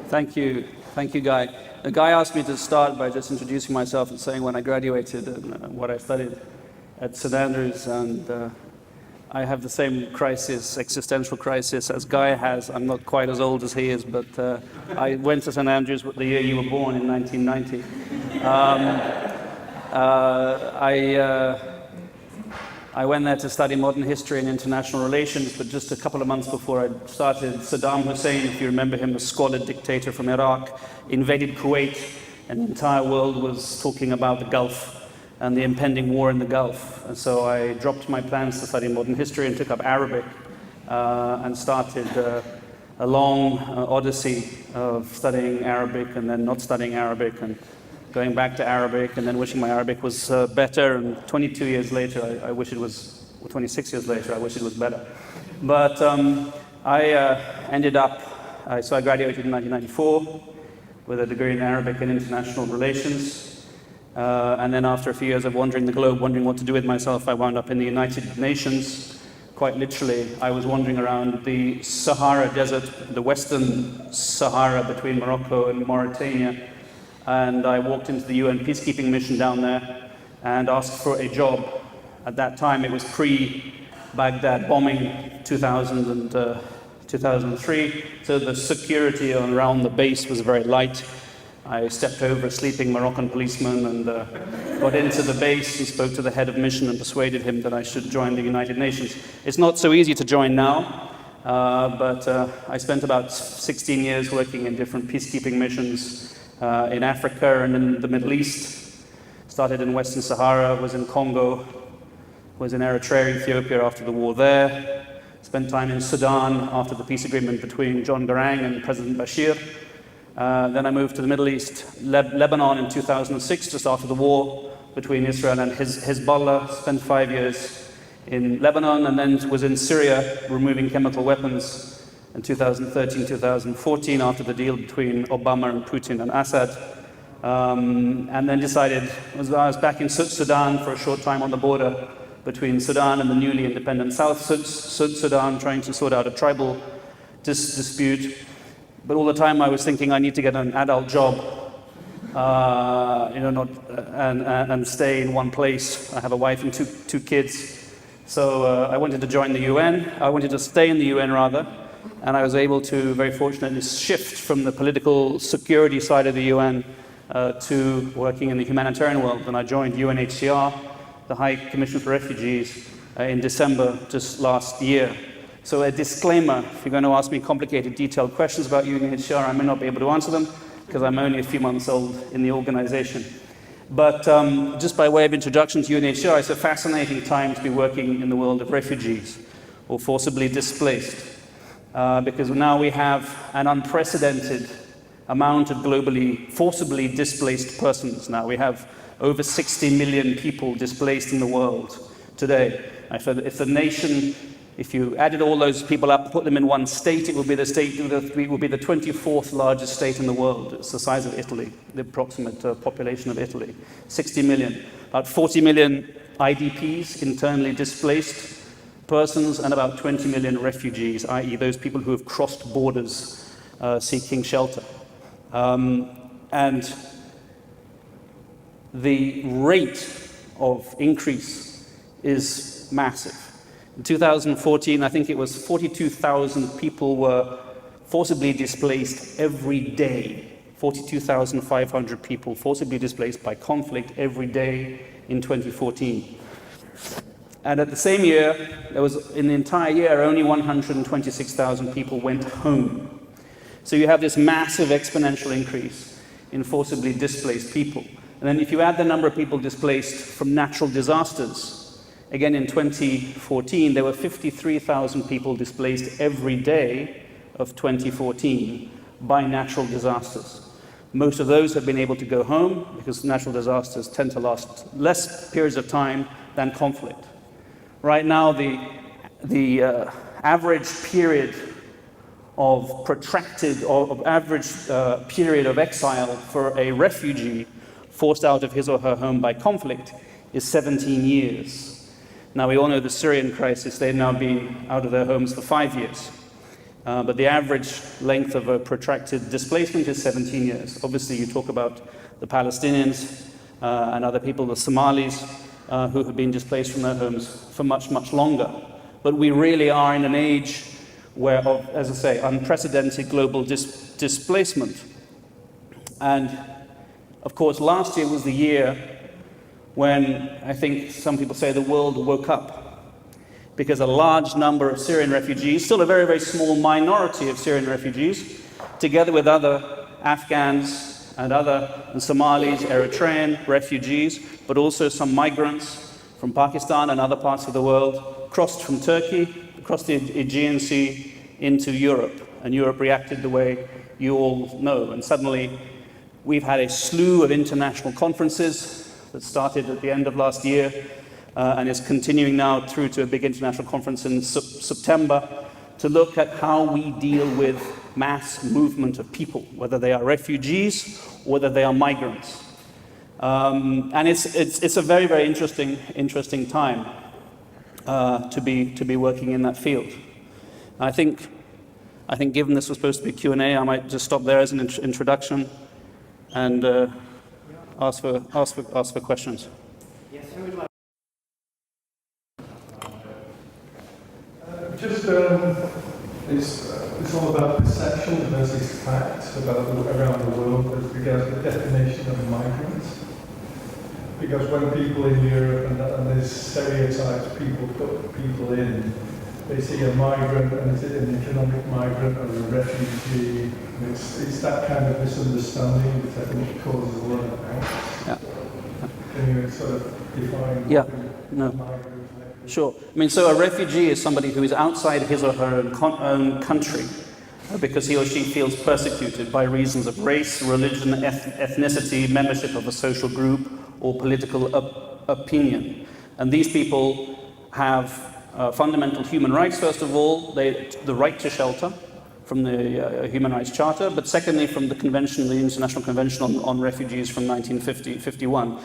Thank you, Guy. The guy asked me to start by just introducing myself and saying when I graduated and what I studied at St Andrews, and I have the same crisis, existential crisis, as Guy has. I'm not quite as old as he is, but I went to St Andrews the year you were born, in 1990. I went there to study modern history and international relations, but just a couple of months before I started, Saddam Hussein, if you remember him, the squalid dictator from Iraq, invaded Kuwait, and the entire world was talking about the Gulf and the impending war in the Gulf. And so I dropped my plans to study modern history and took up Arabic and started a long odyssey of studying Arabic and then not studying Arabic and going back to Arabic and then wishing my Arabic was better. And 22 years later, I wish it was, or 26 years later, I wish it was better. But I ended up, so I graduated in 1994 with a degree in Arabic and international relations. And then after a few years of wandering the globe, wondering what to do with myself, I wound up in the United Nations. Quite literally, I was wandering around the Sahara Desert, the Western Sahara between Morocco and Mauritania. And I walked into the UN peacekeeping mission down there and asked for a job. At that time, it was pre-Baghdad bombing, 2000 and 2003. So the security around the base was very light. I stepped over a sleeping Moroccan policeman and got into the base and spoke to the head of mission and persuaded him that I should join the United Nations. It's not so easy to join now, but I spent about 16 years working in different peacekeeping missions in Africa and in the Middle East. Started in Western Sahara, was in Congo, was in Eritrea, Ethiopia after the war there. Spent time in Sudan after the peace agreement between John Garang and President Bashir. Then I moved to the Middle East, Lebanon in 2006, just after the war between Israel and Hezbollah. Spent 5 years in Lebanon and then was in Syria removing chemical weapons in 2013, 2014 after the deal between Obama and Putin and Assad. And then decided, I was back in Sudan for a short time on the border between Sudan and the newly independent South Sudan, trying to sort out a tribal dispute. But all the time I was thinking I need to get an adult job, and stay in one place. I have a wife and two kids. So I wanted to join the UN. I wanted to stay in the UN rather. And I was able to, very fortunately, shift from the political security side of the UN to working in the humanitarian world. And I joined UNHCR, the High Commission for Refugees, in December just last year. So a disclaimer, if you're going to ask me complicated, detailed questions about UNHCR, I may not be able to answer them because I'm only a few months old in the organization. But just by way of introduction to UNHCR, it's a fascinating time to be working in the world of refugees or forcibly displaced. Because now we have an unprecedented amount of globally forcibly displaced persons. Now we have over 60 million people displaced in the world today. If the nation, if you added all those people up, put them in one state, it would be the 24th largest state in the world. It's the size of Italy, the approximate population of Italy. 60 million, about 40 million IDPs, internally displaced persons, and about 20 million refugees, i.e. those people who have crossed borders seeking shelter. And the rate of increase is massive. In 2014, I think it was 42,000 people were forcibly displaced every day. 42,500 people forcibly displaced by conflict every day in 2014. And at the same year, there was, in the entire year, only 126,000 people went home. So you have this massive exponential increase in forcibly displaced people. And then if you add the number of people displaced from natural disasters, again in 2014, there were 53,000 people displaced every day of 2014 by natural disasters. Most of those have been able to go home because natural disasters tend to last less periods of time than conflict. Right now, the average period of protracted, or average period of exile for a refugee forced out of his or her home by conflict is 17 years. Now, we all know the Syrian crisis, they've now been out of their homes for 5 years. But the average length of a protracted displacement is 17 years. Obviously, you talk about the Palestinians and other people, the Somalis, who have been displaced from their homes for much, much longer. But we really are in an age where, as I say, unprecedented global displacement. And, of course, last year was the year when I think some people say the world woke up, because a large number of Syrian refugees, still a very, very small minority of Syrian refugees, together with other Afghans and Somalis, Eritrean refugees, but also some migrants from Pakistan and other parts of the world, crossed from Turkey, across the Aegean Sea into Europe. And Europe reacted the way you all know. And suddenly we've had a slew of international conferences that started at the end of last year, and is continuing now through to a big international conference in September, to look at how we deal with mass movement of people, whether they are refugees or whether they are migrants. And it's a very, very interesting time to be working in that field. I think given this was supposed to be Q&A, I might just stop there as an introduction and ask for questions. Yes, who would like? It's all about perception versus fact around the world with regards to the definition of migrants. Because when people in Europe and there's stereotypes people put people in, they see a migrant and is it an economic migrant or a refugee? And it's that kind of misunderstanding which I think causes a lot of angst. Yeah. Can you sort of define migrant? Sure. I mean, so a refugee is somebody who is outside his or her own country because he or she feels persecuted by reasons of race, religion, ethnicity, membership of a social group, or political opinion. And these people have fundamental human rights, first of all, the right to shelter from the Human Rights Charter, but secondly from the convention, the International Convention on Refugees from 1951.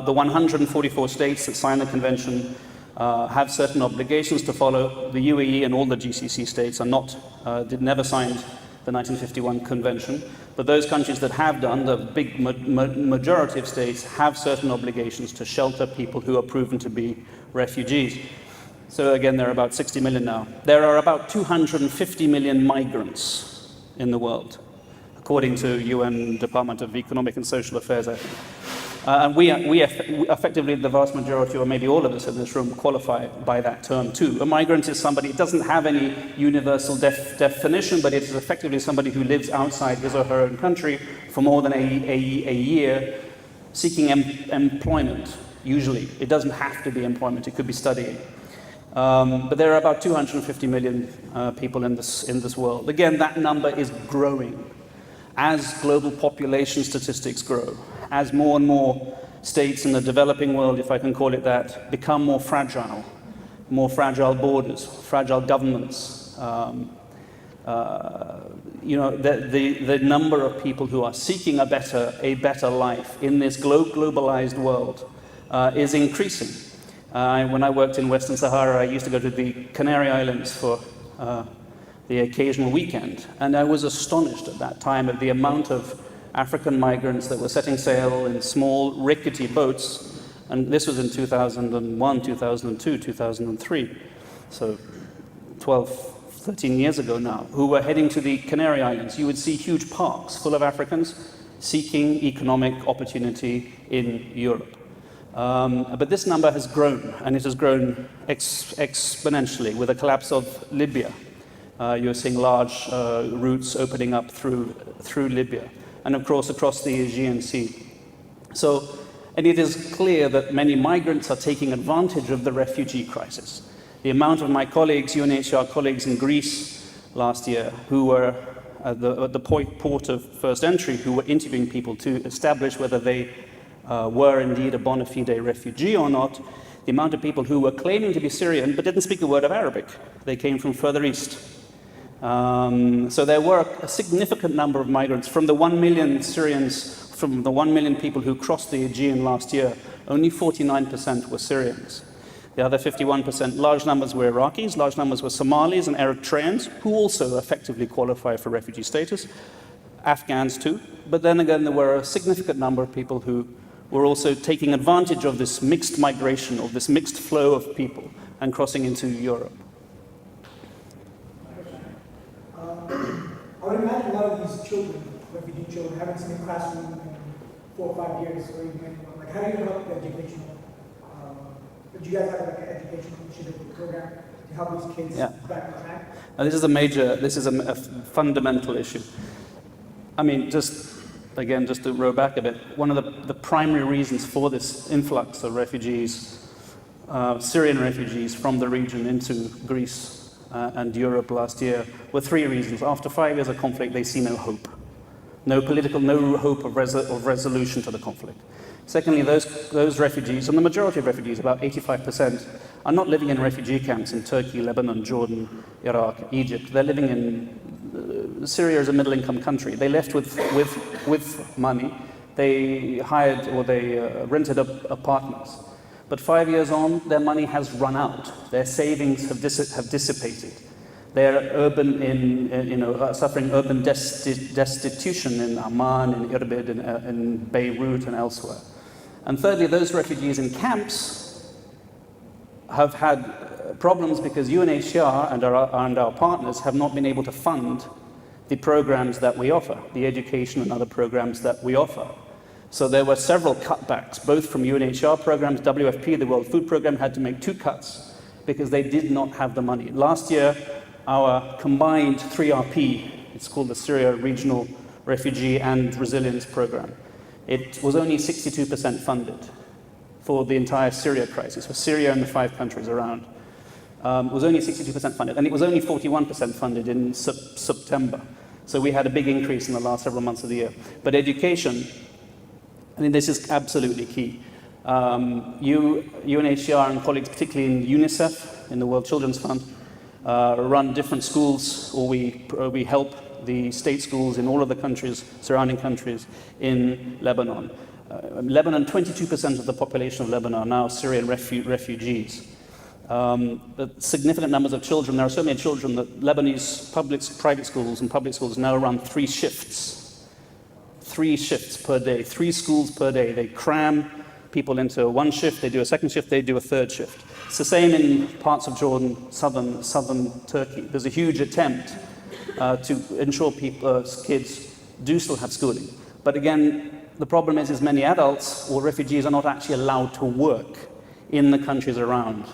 The 144 states that signed the convention have certain obligations to follow. The UAE and all the GCC states never signed the 1951 convention, but those countries that have done, the big majority of states, have certain obligations to shelter people who are proven to be refugees. So again, there are about 60 million now. There are about 250 million migrants in the world, according to UN Department of Economic and Social Affairs, I think. And we effectively, the vast majority, or maybe all of us in this room, qualify by that term too. A migrant is somebody, it doesn't have any universal definition, but it is effectively somebody who lives outside his or her own country for more than a year, seeking employment, usually. It doesn't have to be employment, it could be studying. But there are about 250 million people in this world. Again, that number is growing as global population statistics grow, as more and more states in the developing world, if I can call it that, become more fragile borders, fragile governments. The number of people who are seeking a better life in this globalized world is increasing. When I worked in Western Sahara, I used to go to the Canary Islands for the occasional weekend, and I was astonished at that time at the amount of African migrants that were setting sail in small, rickety boats, and this was in 2001, 2002, 2003, so 12, 13 years ago now, who were heading to the Canary Islands. You would see huge parks full of Africans seeking economic opportunity in Europe. But this number has grown, and it has grown exponentially with the collapse of Libya. You're seeing large routes opening up through Libya, and of course across the Aegean Sea. And it is clear that many migrants are taking advantage of the refugee crisis. The amount of my colleagues, UNHCR colleagues in Greece last year, who were at the port of first entry, who were interviewing people to establish whether they were indeed a bona fide refugee or not, the amount of people who were claiming to be Syrian but didn't speak a word of Arabic. They came from further east. So there were a significant number of migrants. From the 1 million Syrians, from the 1 million people who crossed the Aegean last year, only 49% were Syrians. The other 51%, large numbers were Iraqis, large numbers were Somalis and Eritreans, who also effectively qualify for refugee status, Afghans too. But then again, there were a significant number of people who were also taking advantage of this mixed migration, of this mixed flow of people, and crossing into Europe. I would imagine a lot of these children, refugee children, haven't seen a classroom in 4 or 5 years, or even anyone. Like, how do you help the educational? Do you guys have like an educational initiative program to help these kids back on track? Now, this is a fundamental issue. I mean, just to row back a bit, one of the primary reasons for this influx of refugees, Syrian refugees from the region into Greece and Europe last year, were 3 reasons. After 5 years of conflict, they see no hope. No hope of resolution to the conflict. Secondly, those refugees, and the majority of refugees, about 85%, are not living in refugee camps in Turkey, Lebanon, Jordan, Iraq, Egypt. They're living in Syria is a middle-income country. They left with money. They hired or they rented apartments. But 5 years on, their money has run out. Their savings have dissipated. They're suffering urban destitution in Amman, in Irbil, in Beirut, and elsewhere. And thirdly, those refugees in camps have had problems because UNHCR and our partners have not been able to fund the programs that we offer, the education and other programs that we offer. So there were several cutbacks, both from UNHCR programs. WFP, the World Food Programme, had to make 2 cuts because they did not have the money. Last year, our combined 3RP, it's called the Syria Regional Refugee and Resilience Programme, it was only 62% funded for the entire Syria crisis, for Syria and the 5 countries around. It was only 62% funded, and it was only 41% funded in September. So we had a big increase in the last several months of the year. But education, I mean, this is absolutely key. UNHCR and colleagues, particularly in UNICEF, in the World Children's Fund, run different schools, or we help the state schools in all of the countries, surrounding countries in Lebanon. Lebanon, 22% of the population of Lebanon are now Syrian refugees. Significant numbers of children. There are so many children that Lebanese private schools and public schools now run 3 shifts. 3 shifts per day, 3 schools per day. They cram people into 1 shift, they do a 2nd shift, they do a 3rd shift. It's the same in parts of Jordan, southern Turkey. There's a huge attempt to ensure kids do still have schooling. But again, the problem is many adults or refugees are not actually allowed to work in the countries around.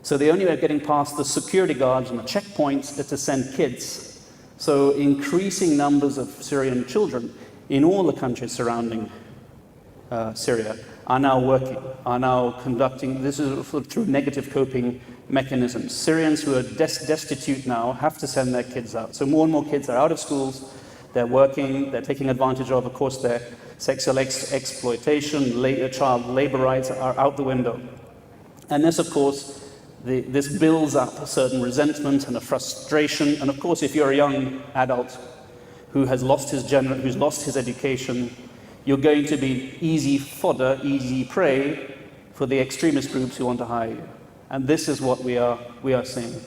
So the only way of getting past the security guards and the checkpoints is to send kids. So increasing numbers of Syrian children in all the countries surrounding Syria are now working, are now conducting, this is through negative coping mechanisms. Syrians who are destitute now have to send their kids out. So more and more kids are out of schools, they're working, they're taking advantage of course, their sexual exploitation, child labor rights are out the window. And this, of course, this builds up a certain resentment and a frustration. And of course, if you're a young adult who has lost who's lost his education, you're going to be easy fodder, easy prey for the extremist groups who want to hire you. And this is what we are seeing.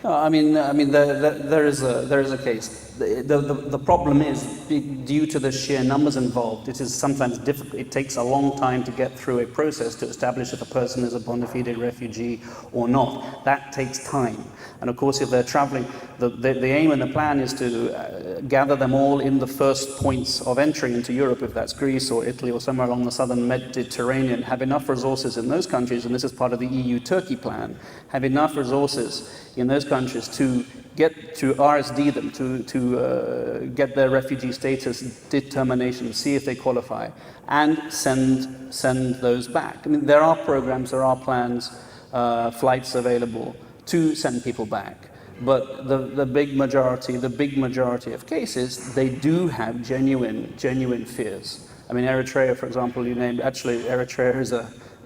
I mean, there is a case. The problem is, due to the sheer numbers involved, it is sometimes difficult. It takes a long time to get through a process to establish if a person is a bona fide refugee or not. That takes time. And of course, if they're traveling, the aim and the plan is to gather them all in the first points of entry into Europe, if that's Greece or Italy or somewhere along the southern Mediterranean, have enough resources in those countries, and this is part of the EU-Turkey plan, have enough resources in those countries to get to RSD them, to get their refugee status determination, see if they qualify, and send those back. I mean, there are programs, there are plans, flights available to send people back. But the big majority of cases, they do have genuine fears. I mean, Eritrea, for example, you named. Actually, Eritrea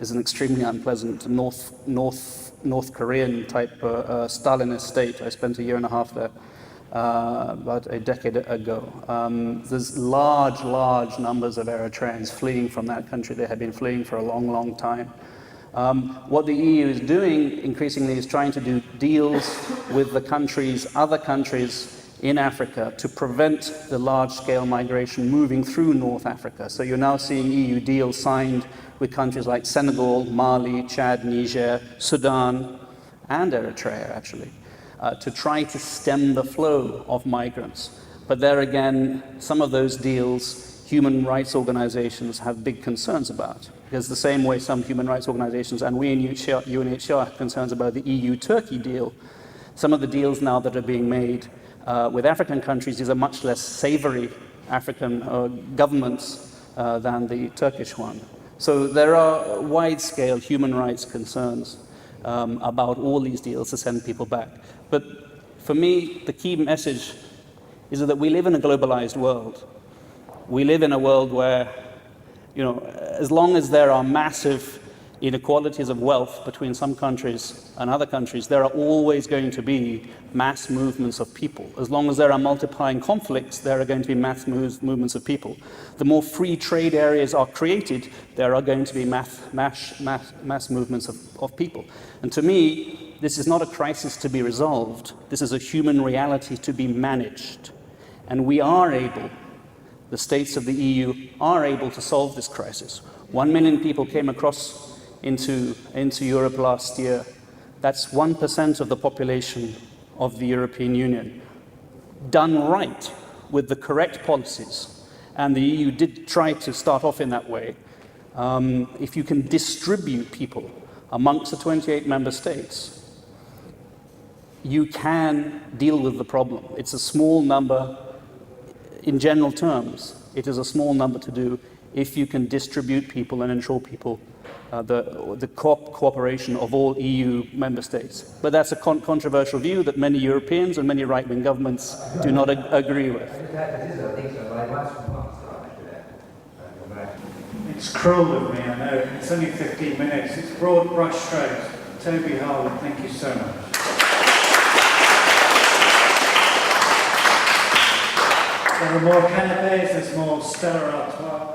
is an extremely unpleasant North Korean type Stalinist state. I spent a year and a half there about a decade ago. There's large numbers of Eritreans fleeing from that country. They have been fleeing for a long time. What the EU is doing increasingly is trying to do deals with the countries, other countries in Africa, to prevent the large-scale migration moving through North Africa. So you're now seeing EU deals signed with countries like Senegal, Mali, Chad, Niger, Sudan, and Eritrea, actually, to try to stem the flow of migrants. But there again, some of those deals, human rights organizations have big concerns about. Because the same way some human rights organizations and we in UNHCR have concerns about the EU-Turkey deal, some of the deals now that are being made with African countries, these are much less savory African governments than the Turkish one. So there are wide-scale human rights concerns about all these deals to send people back. But for me, the key message is that we live in a globalized world. We live in a world where, as long as there are massive inequalities of wealth between some countries and other countries, there are always going to be mass movements of people. As long as there are multiplying conflicts, there are going to be mass movements of people. The more free trade areas are created, there are going to be mass movements of people. And to me, this is not a crisis to be resolved. This is a human reality to be managed. And we are able, the states of the EU are able to solve this crisis. 1 million people came across into Europe last year. That's 1% of the population of the European Union. Done right, with the correct policies, and the EU did try to start off in that way, if you can distribute people amongst the 28 member states, you can deal with the problem. It's a small number, in general terms, it is a small number to do if you can distribute people and ensure people the cooperation of all EU member states. But that's a controversial view that many Europeans and many right-wing governments do not agree with. It's cruel of me, I know. It's only 15 minutes. It's broad brush strokes. Toby Harward, thank you so much. There are more canapes, there's more Stella Artois.